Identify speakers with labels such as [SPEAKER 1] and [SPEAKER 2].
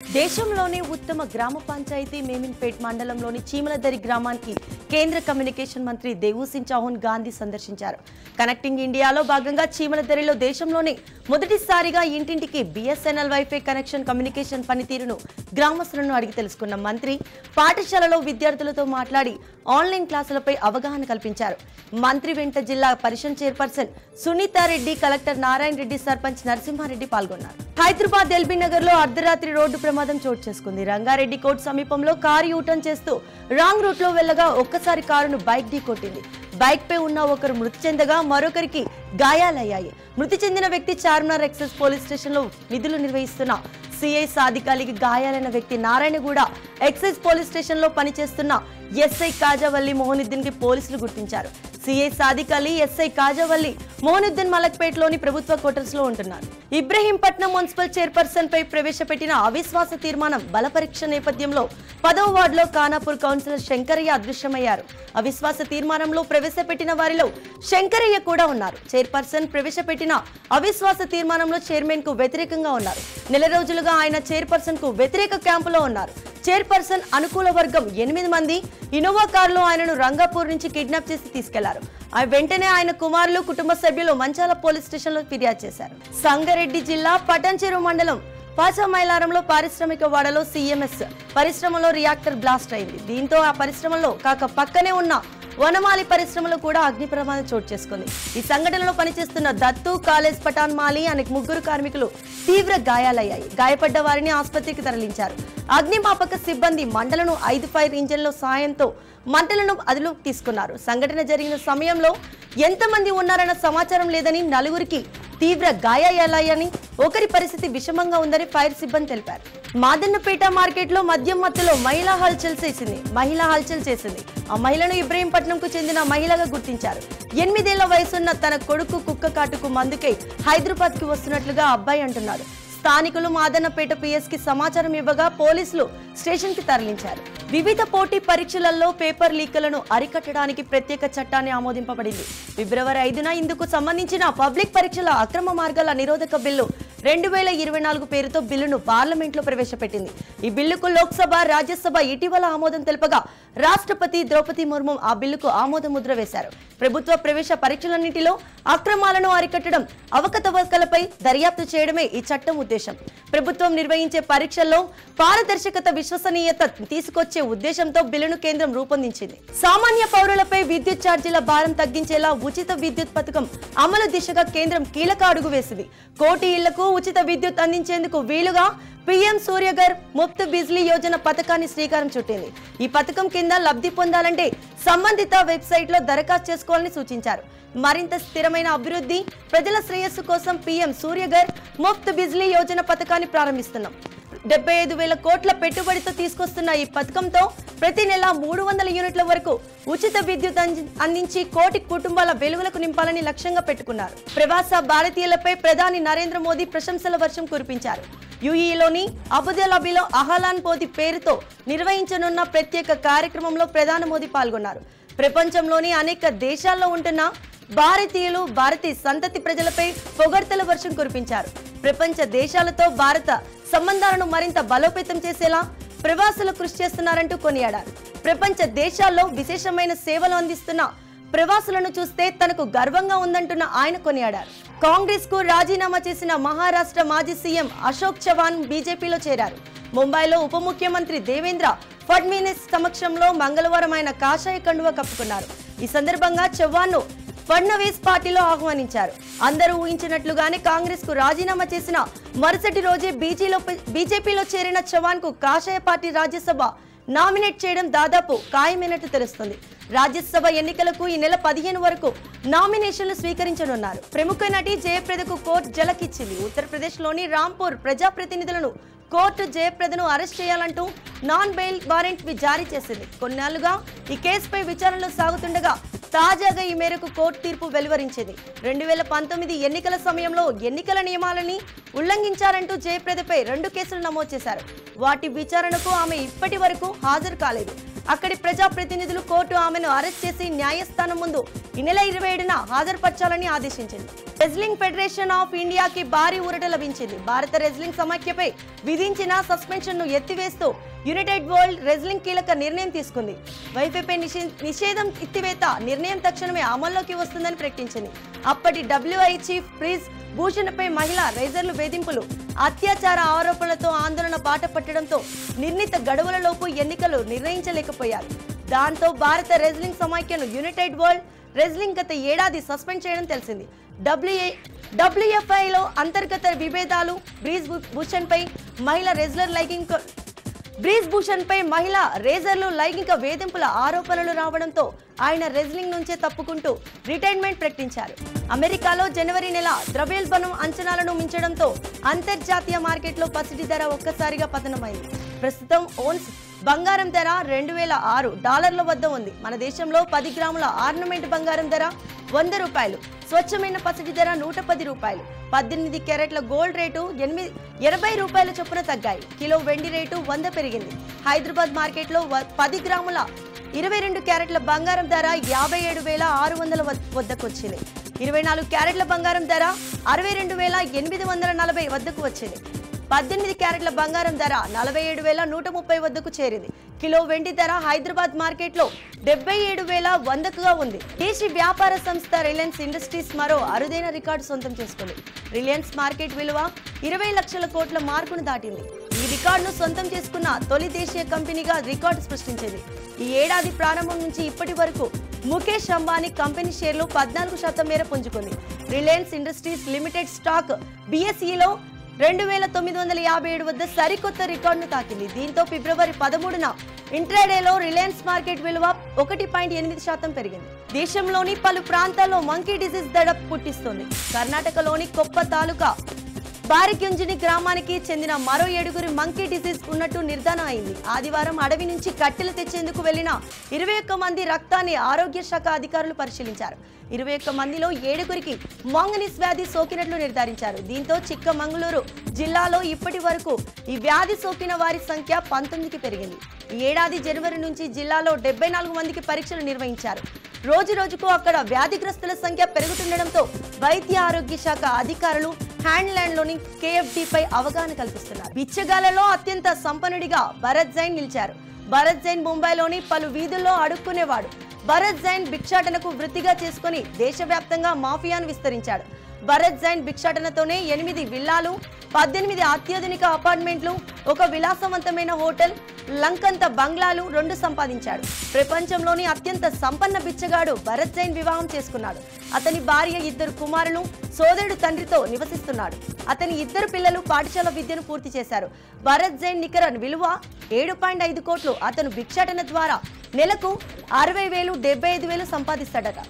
[SPEAKER 1] దేశంలోనే ఉత్తమ గ్రామ పంచాయతీ మేమిన్పేట్ మండలంలోని చీమలదరి గ్రామానికి కేంద్ర కమ్యూనికేషన్ మంత్రి దేవూసింగ్ చౌహాన్ గాంధీ సందర్శించారు. కనెక్టింగ్ ఇండియాలో భాగంగా చీమలదరిలో దేశంలోనే మొదటిసారిగా ఇంటింటికి బిఎస్ఎన్ఎల్ వైఫై కనెక్షన్ కమ్యూనికేషన్ పనితీరును గ్రామస్తులను అడిగి తెలుసుకున్న మంత్రి పాఠశాలలో విద్యార్థులతో మాట్లాడి ఆన్లైన్ క్లాసులపై అవగాహన కల్పించారు. మంత్రి వెంట జిల్లా పరిషత్ చైర్పర్సన్ సునీతారెడ్డి, కలెక్టర్ నారాయణ రెడ్డి, సర్పంచ్ నరసింహారెడ్డి పాల్గొన్నారు. హైదరాబాద్ ఎల్బీ నగర్ లో అర్ధరాత్రి రోడ్డు ప్రమాదం చోటు చేసుకుంది. రంగారెడ్డి కోర్టు సమీపంలో కారు యూటర్న్ చేస్తూ రాంగ్ రూట్ లో వెళ్లగా ఒక్కసారి కారును బైక్ ఢీ కొట్టింది. బైక్ పై ఉన్న ఒకరు మృతి చెందగా మరొకరికి గాయాలయ్యాయి. మృతి చెందిన వ్యక్తి చార్మినార్ ఎక్సైజ్ పోలీస్ స్టేషన్ లో విధులు నిర్వహిస్తున్న సిఐ సాదిక్ అలీకి, గాయాలైన వ్యక్తి నారాయణగూడ ఎక్సైజ్ పోలీస్ స్టేషన్ లో పనిచేస్తున్న ఎస్ఐ కాజావల్లి మోహనుద్దీన్ కి పోలీసులు గుర్తించారు. సిఐ సాదిక్ అలీ, ఎస్ఐ కాజావల్లి మోహనుద్దీన్ మలక్పేటలోని ప్రభుత్వ క్వార్టర్స్ లో ఉంటున్నారు. ఇబ్రహీంపట్నం మున్సిపల్ చైర్పర్సన్ పై ప్రవేశపెట్టిన అవిశ్వాస తీర్మానం బలపరీక్ష నేపథ్యంలో 10వ వార్డులో ఖానాపూర్ కౌన్సిలర్ శంకరయ్య అదృశ్యమయ్యారు. అవిశ్వాస తీర్మానంలో ప్రవేశపెట్టిన వారిలో శంకరయ్య కూడా ఉన్నారు. చైర్పర్సన్ ప్రవేశపెట్టిన అవిశ్వాస తీర్మానంలో చైర్మన్ కు వ్యతిరేకంగా ఉన్నారు. నెల రోజులుగా ఆయన చైర్పర్సన్ కు వ్యతిరేక క్యాంపులో ఉన్నారు. చైర్పర్సన్ అనుకూల వర్గం 8 మంది ఇన్నోవా కారులో ఆయనను రంగాపూర్ నుంచి కిడ్నాప్ చేసి తీసుకెళ్లారు. వెంటనే ఆయన కుమారులు, కుటుంబ సభ్యులు మంచాల పోలీస్ స్టేషన్ లో ఫిర్యాదు చేశారు. సంగారెడ్డి జిల్లా పటాన్చెరు మండలం పాచమైలారంలో పారిశ్రామిక వాడలో సిఎంఎస్ పరిశ్రమలో రియాక్టర్ బ్లాస్ట్ అయింది. దీంతో ఆ పరిశ్రమలో కాక పక్కనే ఉన్న వనమాలి పరిశ్రమలో కూడా అగ్ని ప్రమాదం చోటు చేసుకుంది. ఈ సంఘటనలో పనిచేస్తున్న దత్తు, కాలేజ్ పఠాన్ మాలి అనే 3 కార్మికులు తీవ్ర గాయాలయ్యాయి. గాయపడ్డ వారిని ఆసుపత్రికి తరలించారు. అగ్నిమాపక సిబ్బంది మంటలను 5 ఫైర్ ఇంజన్ల సాయంతో మంటలను అదుపులోకి తీసుకున్నారు. సంఘటన జరిగిన సమయంలో ఎంతమంది ఉన్నారన్న సమాచారం లేదని, నలుగురికి తీవ్ర గాయాలయ్యాయని, ఒకరి పరిస్థితి విషమంగా ఉందని ఫైర్ సిబ్బంది తెలిపారు. మాదన్నపేట మార్కెట్ లో మద్యం మత్తులో మహిళ హల్చల్ చేసింది. ఆ మహిళను ఇబ్రహీంపట్నంకు చెందిన మహిళగా గుర్తించారు. 8 ఏళ్ల వయసున్న తన కొడుకు కుక్క కాటుకు మందుకై హైదరాబాద్ కి వస్తున్నట్లుగా అబ్బాయి అంటున్నాడు. స్థానికులు మాదన్నపేట పిఎస్ కి సమాచారం ఇవ్వగా పోలీసులు స్టేషన్ కి తరలించారు. వివిధ పోటీ పరీక్షలలో పేపర్ లీకులను అరికట్టడానికి ప్రత్యేక చట్టాన్ని ఆమోదింపబడింది. ఫిబ్రవరి 5న ఇందుకు సంబంధించిన పబ్లిక్ పరీక్షల అక్రమ మార్గాల నిరోధక బిల్లు 2024 పేరుతో బిల్లును పార్లమెంట్ లో ప్రవేశపెట్టింది. ఈ బిల్లుకు లోక్సభ, రాజ్యసభ ఇటీవల ఆమోదం తెలపగా రాష్ట్రపతి ద్రౌపది ముర్ము ఆ బిల్లుకు ఆమోద ముద్ర వేశారు. ప్రభుత్వ ప్రవేశ పరీక్షలన్నింటిలో అక్రమాలను అరికట్టడం, అవకతవకలపై దర్యాప్తు చేయడమే ఈ చట్టం ఉద్దేశం. ప్రభుత్వం నిర్వహించే పరీక్షల్లో పారదర్శకత, విశ్వసనీయత తీసుకొచ్చే ఉద్దేశంతో బిల్లును కేంద్రం రూపొందించింది. సామాన్య పౌరులపై విద్యుత్ ఛార్జీల భారం తగ్గించేలా ఉచిత విద్యుత్ పథకం అమలు దిశగా కేంద్రం కీలక అడుగు వేసింది. 1 కోటి ఇళ్లకు ఉచిత విద్యుత్ అందించేందుకు వీలుగా పీఎం సూర్యఘర్ ముఫ్త్ బిజ్లీ యోజన పథకాన్ని శ్రీకారం చుట్టింది. ఈ పథకం కింద లబ్ధి పొందాలంటే సంబంధిత వెబ్సైట్ లో దరఖాస్తు చేసుకోవాలని సూచించారు. మరింత స్థిరమైన అభివృద్ధి, ప్రజల శ్రేయస్సు కోసం పీఎం సూర్యఘర్ ముఫ్త్ బిజ్లీ యోజన పథకాన్ని ప్రారంభిస్తున్నాం. 75,000 కోట్ల పెట్టుబడితో తీసుకొస్తున్న ఈ పథకంతో ప్రతి నెల 300 యూనిట్ల వరకు ఉచిత విద్యుత్ అందించి 1 కోటి కుటుంబాల వెలుగులకు నింపాలని లక్ష్యంగా పెట్టుకున్నారు. ప్రవాస భారతీయులపై ప్రధాని నరేంద్ర మోదీ ప్రశంసల వర్షం కురిపించారు. యుఏఈలోని అబుదాబిలో అహలాన్ పోది పేరుతో నిర్వహించనున్న ప్రత్యేక కార్యక్రమంలో ప్రధాని మోదీ పాల్గొన్నారు. ప్రపంచంలోని అనేక దేశాల్లో ఉంటున్న భారతీయులు, భారతీయ సంతతి ప్రజలపై పొగడ్తల వర్షం కురిపించారు. ప్రపంచ దేశాలతో భారత సంబంధాలను మరింత బలోపేతం చేసేలా ప్రవాసులు కృషి చేస్తున్నారంటూ కొనియాడారు. ప్రపంచ దేశాల్లో విశేషమైన సేవలు అందిస్తున్న ప్రవాసులను చూస్తే తనకు గర్వంగా ఉందంటున్న ఆయన కొనియాడారు. కాంగ్రెస్ కు రాజీనామా చేసిన మహారాష్ట్ర మాజీ సీఎం అశోక్ చవాన్ బీజేపీలో చేరారు. ముంబైలో ఉప ముఖ్యమంత్రి దేవేంద్ర ఫడ్నవీస్ సమక్షంలో మంగళవారం ఆయన కాషాయ కండువా కప్పుకున్నారు. ఈ సందర్భంగా చవాన్ ను ఫడ్నవీస్ పార్టీలో ఆహ్వానించారు. అందరూ ఊహించినట్లుగానే కాంగ్రెస్ కు రాజీనామా చేసిన మరుసటి రోజే బీజేపీలో చేరిన చవాన్ కు కాషాయ పార్టీ రాజ్యసభ నామినేట్ చేయడం దాదాపు ఖాయమైనట్టు తెలుస్తుంది. రాజ్యసభ ఎన్నికలకు ఈ నెల 15 వరకు నామినేషన్లు స్వీకరించనున్నారు. ప్రముఖ నటి జయప్రదకు కోర్టు జలకిచ్చింది. ఉత్తరప్రదేశ్ లోని రాంపూర్ ప్రజాప్రతినిధులను కోర్టు జయప్రదను అరెస్ట్ చేయాలంటూ నాన్ బెయిల్ వారెంట్ జారీ చేసింది. కొన్నేళ్లుగా ఈ కేసుపై విచారణలు సాగుతుండగా తాజాగా ఈ మేరకు కోర్టు తీర్పు వెలువరించింది. 2019 ఎన్నికల సమయంలో ఎన్నికల నియమాలని ఉల్లంఘించారంటూ జయప్రదపై 2 కేసులు నమోదు చేశారు. వాటి విచారణకు ఆమె ఇప్పటి వరకు హాజరు కాలేదు. అక్కడి ప్రజాప్రతినిధులు కోర్టు ఆమెను అరెస్ట్ చేసి న్యాయస్థానం ముందు ఈ నెల 27న హాజరుపరచాలని ఆదేశించింది. రెజ్లింగ్ ఫెడరేషన్ ఆఫ్ ఇండియాకి భారీ ఊరట లభించింది. భారత రెజ్లింగ్ సమాఖ్యపై విధించిన సస్పెన్షన్ ను ఎత్తివేస్తూ యునైటెడ్ వరల్డ్ రెజ్లింగ్ కీలక నిర్ణయం తీసుకుంది. వైఫైపై నిషేధం ఎత్తివేత నిర్ణయం తక్షణమే అమల్లోకి వస్తుందని ప్రకటించింది. అప్పటి WI చీఫ్ బ్రీజ్ భూషణ్పై మహిళా రైజర్లు వేధింపులు, అత్యాచార ఆరోపణలతో ఆందోళన బాట పట్టడంతో నిర్ణీత గడువులలోపు ఎన్నికలు నిర్ణయించలేకపోయారు. దాంతో భారత రెజ్లింగ్ సమాఖ్యను యునైటెడ్ వరల్డ్ రెజ్లింగ్ గత ఏడాది సస్పెండ్ చేయడం తెలిసింది. WFIలో అంతర్గత విభేదాలు, బ్రీజ్ భూషణ్పై మహిళా రేజర్లు లైంగిక వేధింపుల ఆరోపణలు రావడంతో ఆయన రెజ్లింగ్ నుంచే తప్పుకుంటూ రిటైర్మెంట్ ప్రకటించారు. అమెరికాలో జనవరి నెల ద్రవ్యోల్బణం అంచనాలను మించడంతో అంతర్జాతీయ మార్కెట్లో పసిడి ధర ఒక్కసారిగా పతనమైంది. ప్రస్తుతం ఓన్స్ బంగారం ధర $2006 వద్ద ఉంది. మన దేశంలో 10 గ్రాముల ఆర్నమెంట్ బంగారం ధర ₹100, స్వచ్ఛమైన పసిడి ధర ₹110, 18 క్యారెట్ల గోల్డ్ రేటు ₹80 చొప్పున తగ్గాయి. కిలో వెండి రేటు 100 పెరిగింది. హైదరాబాద్ మార్కెట్లో 10 గ్రాముల 22 క్యారెట్ల బంగారం ధర 57,600 వద్దకు వచ్చింది. 24 క్యారెట్ల బంగారం ధర 62,840 వద్దకు వచ్చింది. 18 క్యారెట్ల బంగారం ధర 47,130 వద్దకు చేరింది. కిలో వెండి ధర హైదరాబాద్ మార్కెట్లో 77,100గా ఉంది. దేశీ వ్యాపార సంస్థ రిలయన్స్ ఇండస్ట్రీస్ మరో అరుదైన రికార్డు సొంతం చేసుకుంది. రిలయన్స్ మార్కెట్ విలువ 20 లక్షల కోట్ల మార్కును దాటింది. ఈ రికార్డును సొంతం చేసుకున్న తొలి దేశీయ కంపెనీగా రికార్డు సృష్టించింది. ఈ ఏడాది ప్రారంభం నుంచి ఇప్పటి వరకు ముఖేష్ అంబానీ కంపెనీ షేర్లు 14% మేర పుంజుకుంది. రిలయన్స్ ఇండస్ట్రీస్ లిమిటెడ్ స్టాక్ BSEలో 2,957 వద్ద సరికొత్త రికార్డును తాకింది. దీంతో ఫిబ్రవరి 13న ఇంట్రాడేలో రిలయన్స్ మార్కెట్ విలువ 1.8% పెరిగింది. దేశంలోని పలు ప్రాంతాల్లో మంకీ డిసీజ్ దడ పుట్టిస్తోంది. కర్ణాటకలోని కొప్ప తాలూకా బారిగుంజని గ్రామానికి చెందిన మరో 7గురి మంకీ డిసీజ్ ఉన్నట్టు నిర్ధారణ అయింది. ఆదివారం అడవి నుంచి కట్టెలు తెచ్చేందుకు వెళ్లిన 21 మంది రక్తాన్ని ఆరోగ్య శాఖ అధికారులు పరిశీలించారు. 21 మందిలో 7గురికి మాంగనీస్ వ్యాధి సోకినట్లు నిర్ధారించారు. దీంతో చిక్కమంగళూరు జిల్లాలో ఇప్పటి వరకు ఈ వ్యాధి సోకిన వారి సంఖ్య 19కి పెరిగింది. ఈ ఏడాది జనవరి నుంచి జిల్లాలో 74 మందికి పరీక్షలు నిర్వహించారు. రోజు రోజుకు అక్కడ వ్యాధిగ్రస్తుల సంఖ్య పెరుగుతుండటంతో వైద్య ఆరోగ్య శాఖ అధికారులు హ్యాండ్లాండ్లోని KFDపై అవగాహన కల్పిస్తున్నారు. బిచ్చగాళ్లలో అత్యంత సంపన్నుడిగా భరత్ జైన్ నిలిచారు. భరత్ జైన్ ముంబైలోని పలు వీధుల్లో అడుక్కునేవాడు. భరత్ జైన్ భిక్షాటనకు వృత్తిగా చేసుకుని దేశవ్యాప్తంగా మాఫియాను విస్తరించాడు. భరత్ జైన్ భిక్షాటనతోనే 8 విల్లాలు, 18 అత్యాధునిక అపార్ట్మెంట్లు, ఒక విలాసవంతమైన హోటల్, లంకంత బంగ్లాలు 2 సంపాదించాడు. ప్రపంచంలోని అత్యంత సంపన్న బిచ్చగాడు భరత్ జైన్ వివాహం చేసుకున్నాడు. అతని భార్య 2 కుమారులు, సోదరుడు తండ్రితో నివసిస్తున్నాడు. అతని 2 పిల్లలు పాఠశాల విద్యను పూర్తి చేశారు. భరత్ జైన్ నికర విలువ 7.5 కోట్లు. అతను భిక్షాటన ద్వారా నెలకు 60,000, 75,000 సంపాదిస్తాడట.